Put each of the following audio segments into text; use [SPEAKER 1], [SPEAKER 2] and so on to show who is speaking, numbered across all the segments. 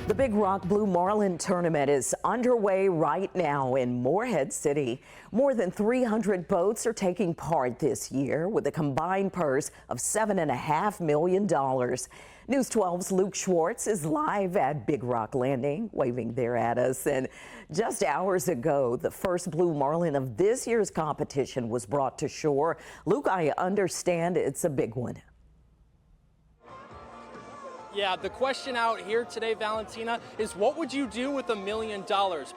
[SPEAKER 1] The Big Rock Blue Marlin tournament is underway right now in Morehead City. More than 300 boats are taking part this year with a combined purse of $7.5 million. News 12's Luke Schwartz is live at Big Rock Landing, waving there at us. And just hours ago, the first Blue Marlin of this year's competition was brought to shore. Luke, I understand it's a big one.
[SPEAKER 2] Yeah, the question out here today, Valentina, is what would you do with $1 million?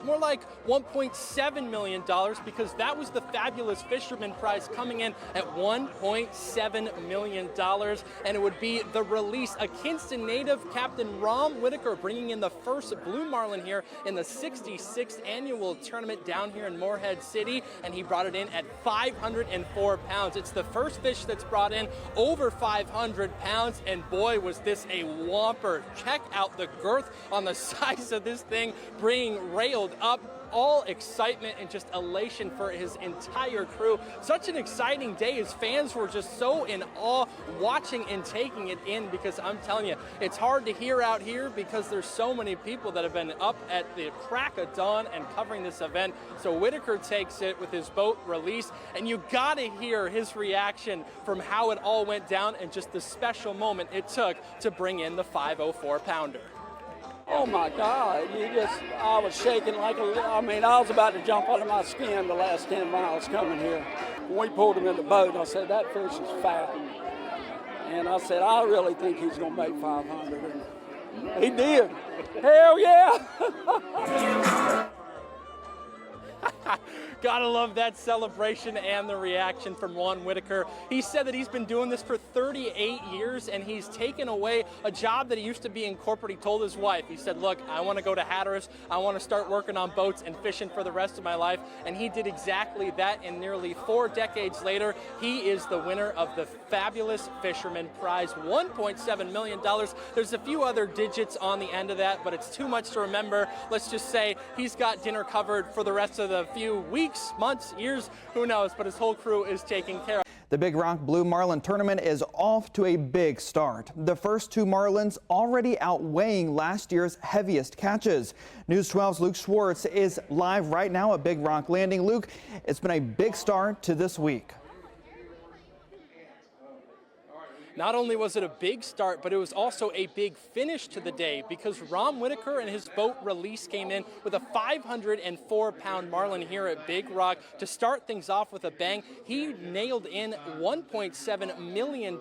[SPEAKER 2] More like $1.7 million, because that was the Fabulous Fisherman Prize coming in at $1.7 million. And it would be the release, a Kinston native, Captain Ron Whitaker, bringing in the first Blue Marlin here in the 66th annual tournament down here in Morehead City. And he brought it in at 504 pounds. It's the first fish that's brought in over 500 pounds. And boy, was this a whomper. Check out the girth on the size of this thing, being railed up. All excitement and just elation for his entire crew. Such an exciting day. His fans were just so in awe watching and taking it in, because I'm telling you, it's hard to hear out here because there's so many people that have been up at the crack of dawn and covering this event. So Whitaker takes it with his boat release, and you gotta hear his reaction from how it all went down and just the special moment it took to bring in the 504 pounder.
[SPEAKER 3] Oh my God, I was shaking like I was about to jump out of my skin the last 10 miles coming here. When we pulled him in the boat, I said, that fish is fat. And I said, I really think he's gonna make 500. And he did. Hell yeah.
[SPEAKER 2] Gotta love that celebration and the reaction from Ron Whitaker. He said that he's been doing this for 38 years and he's taken away a job that he used to be in corporate. He told his wife, he said, look, I want to go to Hatteras. I want to start working on boats and fishing for the rest of my life. And he did exactly that, and nearly 4 decades later, he is the winner of the Fabulous Fisherman Prize, $1.7 million. There's a few other digits on the end of that, but it's too much to remember. Let's just say he's got dinner covered for the rest of the few weeks, months, years, who knows, but his whole crew is taken care of.
[SPEAKER 4] The Big Rock Blue Marlin tournament is off to a big start. The first 2 Marlins already outweighing last year's heaviest catches. News 12's Luke Schwartz is live right now at Big Rock Landing. Luke, it's been a big start to this week.
[SPEAKER 2] Not only was it a big start, but it was also a big finish to the day, because Ron Whitaker and his boat release came in with a 504-pound marlin here at Big Rock to start things off with a bang. He nailed in $1.7 million,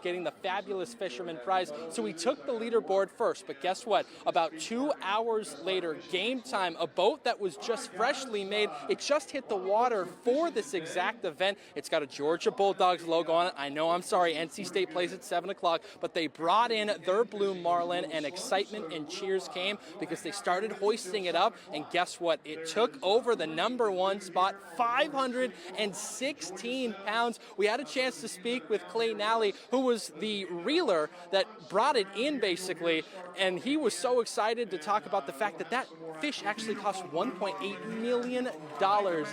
[SPEAKER 2] getting the Fabulous Fisherman Prize. So he took the leaderboard first, but guess what? About 2 hours later, game time, a boat that was just freshly made, it just hit the water for this exact event. It's got a Georgia Bulldogs logo on it. I know, I'm sorry, NC State plays at 7 o'clock, but they brought in their Blue Marlin, and excitement and cheers came because they started hoisting it up, and guess what? It took over the #1 spot, 516 pounds. We had a chance to speak with Clay Nally, who was the reeler that brought it in basically, and he was so excited to talk about the fact that that fish actually cost $1.8 million.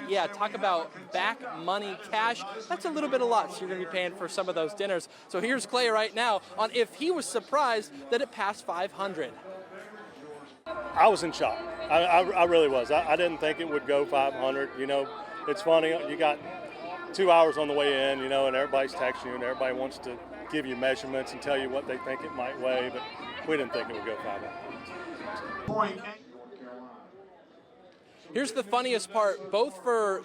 [SPEAKER 2] Yeah, talk about back money cash. That's a little bit a lot, so you're going to be paying for some of those dinners. So here's Clay right now on if he was surprised that it passed 500.
[SPEAKER 5] I was in shock. I really was. I didn't think it would go 500. You know, it's funny. You got 2 hours on the way in, you know, and everybody's texting you and everybody wants to give you measurements and tell you what they think it might weigh, but we didn't think it would go 500.
[SPEAKER 2] Here's the funniest part, both for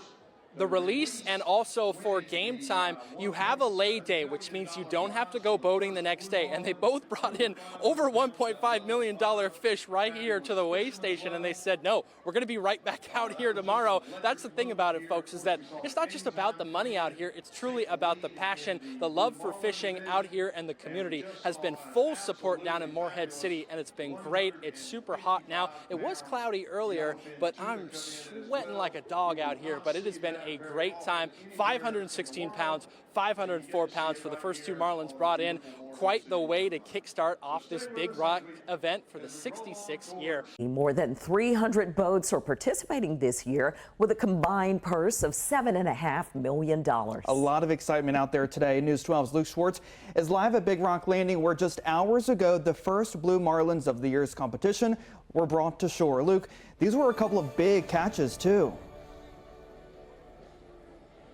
[SPEAKER 2] the release and also for game time, you have a lay day, which means you don't have to go boating the next day. And they both brought in over $1.5 million fish right here to the weigh station, and they said, no, we're going to be right back out here tomorrow. That's the thing about it, folks, is that it's not just about the money out here. It's truly about the passion, the love for fishing out here, and the community has been full support down in Morehead City, and it's been great. It's super hot now. It was cloudy earlier, but I'm sweating like a dog out here, but it has been a great time. 516 pounds, 504 pounds for the first two marlins brought in. Quite the way to kickstart off this Big Rock event for the 66th year.
[SPEAKER 1] More than 300 boats are participating this year with a combined purse of $7.5 million.
[SPEAKER 4] A lot of excitement out there today. News 12's Luke Schwartz is live at Big Rock Landing, where just hours ago the first blue marlins of the year's competition were brought to shore. Luke, these were a couple of big catches too.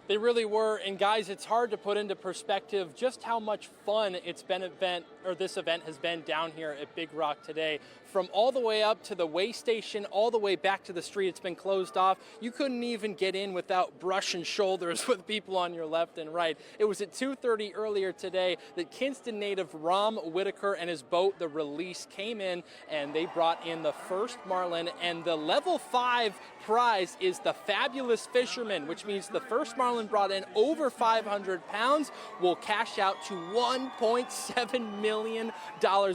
[SPEAKER 2] They really were, and guys, it's hard to put into perspective just how much fun this event has been down here at Big Rock today. From all the way up to the weigh station, all the way back to the street, it's been closed off. You couldn't even get in without brushing shoulders with people on your left and right. It was at 2:30 earlier today that Kinston native Rom Whitaker and his boat, the Release, came in and they brought in the first marlin, and the level 5 prize is the Fabulous Fisherman, which means the first marlin brought in over 500 pounds will cash out to $1.7 million,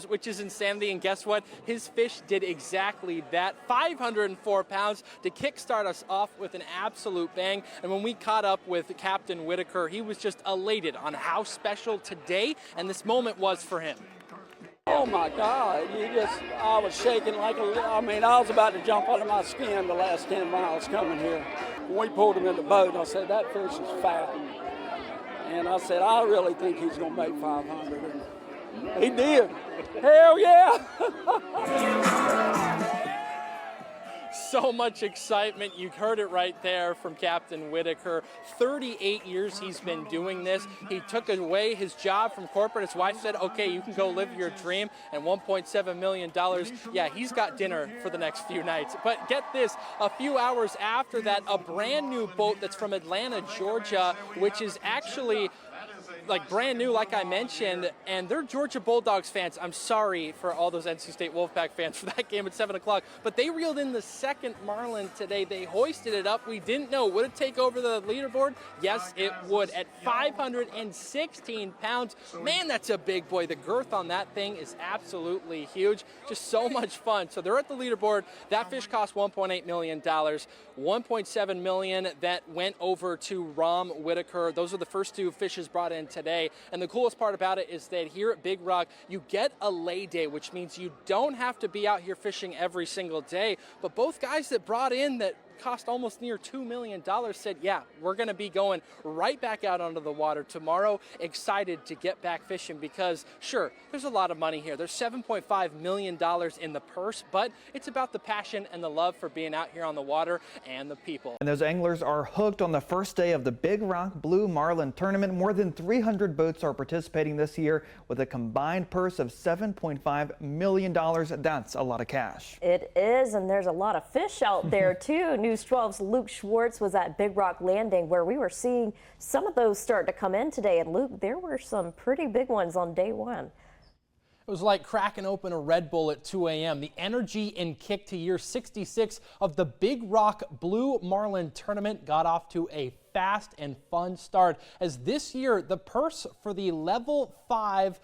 [SPEAKER 2] which is insanity. And guess what? His fish did exactly that, 504 pounds to kickstart us off with an absolute bang. And when we caught up with Captain Whitaker, he was just elated on how special today and this moment was for him.
[SPEAKER 3] Oh my God, I was shaking I was about to jump out of my skin the last 10 miles coming here. When we pulled him in the boat, I said, that fish is fat. And I said, I really think he's gonna make 500. And he did. Hell yeah!
[SPEAKER 2] So much excitement. You heard it right there from Captain Whitaker. 38 years he's been doing this. He took away his job from corporate. His wife said, okay, you can go live your dream. And $1.7 million, yeah, he's got dinner for the next few nights. But get this, a few hours after that, a brand new boat that's from Atlanta, Georgia, which is actually brand new, like I mentioned, and they're Georgia Bulldogs fans. I'm sorry for all those NC State Wolfpack fans for that game at 7 o'clock, but they reeled in the second marlin today. They hoisted it up. We didn't know. Would it take over the leaderboard? Yes, it would. At 516 pounds, man, that's a big boy. The girth on that thing is absolutely huge. Just so much fun. So they're at the leaderboard. That fish cost $1.8 million. $1.7 million that went over to Rom Whitaker. Those are the first two fishes brought in today. And the coolest part about it is that here at Big Rock, you get a lay day, which means you don't have to be out here fishing every single day. But both guys that brought in that cost almost near $2 million said, yeah, we're going to be going right back out onto the water tomorrow. Excited to get back fishing because, sure, there's a lot of money here. There's $7.5 million in the purse, but it's about the passion and the love for being out here on the water and the people.
[SPEAKER 4] And those anglers are hooked on the first day of the Big Rock Blue Marlin Tournament. More than 300 boats are participating this year with a combined purse of $7.5 million. That's a lot of cash.
[SPEAKER 6] It is, and there's a lot of fish out there too. News 12's Luke Schwartz was at Big Rock Landing, where we were seeing some of those start to come in today. And Luke, there were some pretty big ones on day one.
[SPEAKER 2] It was like cracking open a Red Bull at 2 a.m. The energy and kick to year 66 of the Big Rock Blue Marlin Tournament got off to a fast and fun start, as this year the purse for the level 5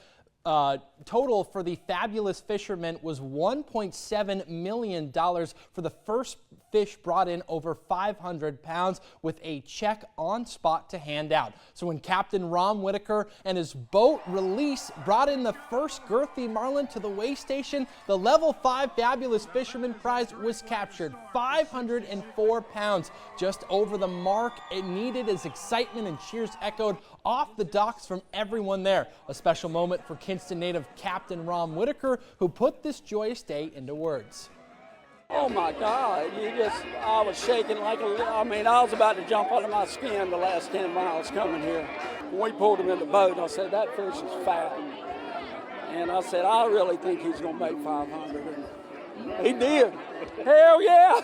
[SPEAKER 2] total for the Fabulous Fisherman was $1.7 million for the first fish brought in over 500 pounds with a check on spot to hand out. So when Captain Rom Whitaker and his boat Release brought in the first girthy marlin to the weigh station, the level 5 Fabulous Fisherman Prize was captured. 504 pounds, just over the mark it needed, as excitement and cheers echoed off the docks from everyone there. A special moment for Kinston native Captain Rom Whitaker, who put this joyous day into words.
[SPEAKER 3] Oh my God, I was shaking I was about to jump out of my skin the last 10 miles coming here. When we pulled him in the boat, I said, that fish is fat. And I said, I really think he's gonna make 500. And he did. Hell yeah!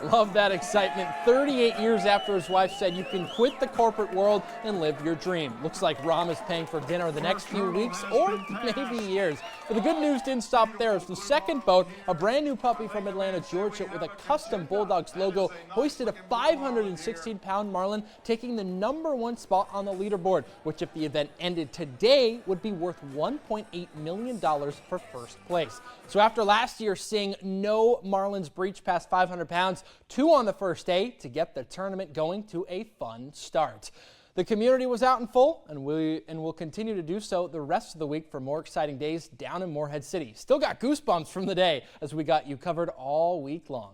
[SPEAKER 2] Love that excitement. 38 years after his wife said you can quit the corporate world and live your dream. Looks like Rom is paying for dinner the next few weeks or maybe years. But the good news didn't stop there. It's the second boat, a brand new puppy from Atlanta, Georgia, with a custom Bulldogs logo, hoisted a 516-pound marlin, taking the #1 spot on the leaderboard, which if the event ended today would be worth $1.8 million for first place. So after last year seeing no marlins breach past 500 pounds, 2 on the first day to get the tournament going to a fun start. The community was out in full and will continue to do so the rest of the week for more exciting days down in Morehead City. Still got goosebumps from the day as we got you covered all week long.